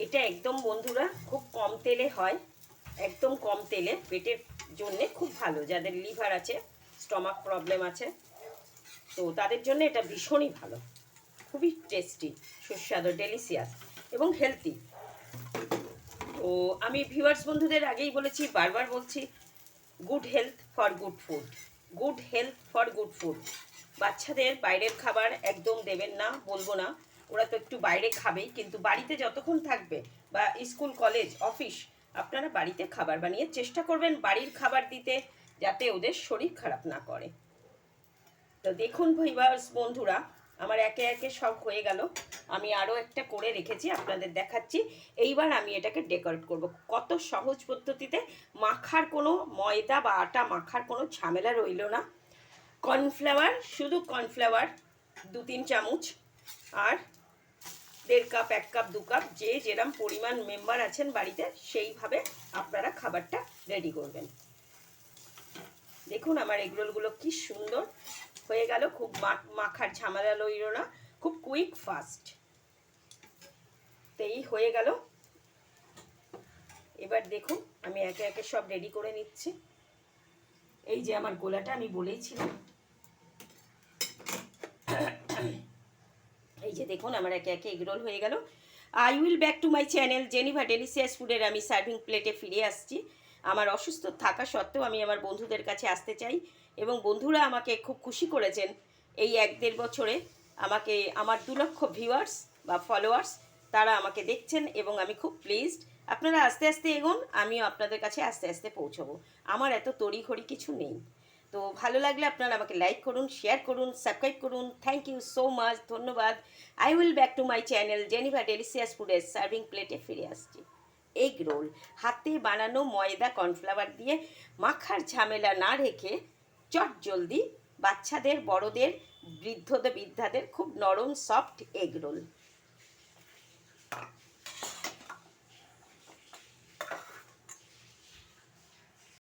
এটা একদম বন্ধুরা খুব কম তেলে হয়, একদম কম তেলে, পেটের জন্যে খুব ভালো। যাদের লিভার আছে, স্টমাক প্রবলেম আছে, তো তাদের জন্য এটা ভীষণই ভালো, খুবই টেস্টি, সুস্বাদু, ডেলিশিয়াস এবং হেলদি। তো আমি ভিউয়ার্স বন্ধুদের আগেই বলেছি, বারবার বলছি, good health for good food, good health for good food. বাচ্চাদের বাইরের খাবার একদম দেবেন না, বলবো না, ওরা তো একটু বাইরে খাবেই, কিন্তু বাড়িতে যতক্ষণ থাকবে বা স্কুল কলেজ অফিস, আপনারা বাড়িতে খাবার বানিয়ে চেষ্টা করবেন বাড়ির খাবার দিতে, যাতে ওদের শরীর খারাপ না করে। তো দেখুন ভিউয়ার্স বন্ধুরা, আমার একে একে সব হয়ে গেল। আমি আরও একটা করে রেখেছি, আপনাদের দেখাচ্ছি। এইবার আমি এটাকে ডেকোরেট করব কত সহজ পদ্ধতিতে। মাখার কোনো ময়দা বা আটা মাখার কোনো ঝামেলা রইল না। কর্নফ্লাওয়ার, শুধু কর্নফ্লাওয়ার 2-3 চামচ, আর 1.5 কাপ, 1 কাপ, 2 কাপ, যে যেরম পরিমাণ মেম্বার আছেন বাড়িতে সেইভাবে আপনারা খাবারটা রেডি করবেন। দেখুন আমার এগরোলগুলো কি সুন্দর হয়ে গেল, খুব মাখার ঝামেলা লইল না, খুব কুইক ফাস্ট। তো এই হয়ে গেল। এবার দেখুন আমি একে একে সব রেডি করে নিচ্ছি। এই যে আমার গোলাটা আমি বলেইছিলাম, এই যে দেখুন আমার একে একে এগরোল হয়ে গেল। I will back to my channel Geneva delicious ফুডের আমি সার্ভিং প্লেটে ফিরে আসছি। আমার অসুস্থ থাকা সত্ত্বেও আমি আমার বন্ধুদের কাছে আসতে চাই, এবং বন্ধুরা আমাকে খুব খুশি করেছেন এই 1-1.5 বছরে। আমাকে আমার 2 লক্ষ ভিউয়ার্স বা ফলোয়ার্স, তারা আমাকে দেখছেন এবং আমি খুব প্লিজড। আপনারা আস্তে আস্তে এগোন, আমিও আপনাদের কাছে আস্তে আস্তে পৌঁছবো। আমার এত তড়িঘড়ি কিছু নেই। তো ভালো লাগলে আপনারা আমাকে লাইক করুন, শেয়ার করুন, সাবস্ক্রাইব করুন। থ্যাংক ইউ সো মাচ, ধন্যবাদ। I will back to my channel Geneva delicious ফুডের সার্ভিং প্লেটে ফিরে আসছি। এগ রোল হাতে বানানো, ময়দা কর্নফ্লাওয়ার দিয়ে মাখার ঝামেলা না রেখে চট জলদি বাচ্চাদের, বড়দের, বৃদ্ধদের, বৃদ্ধাদের খুব নরম সফট এগ রোল।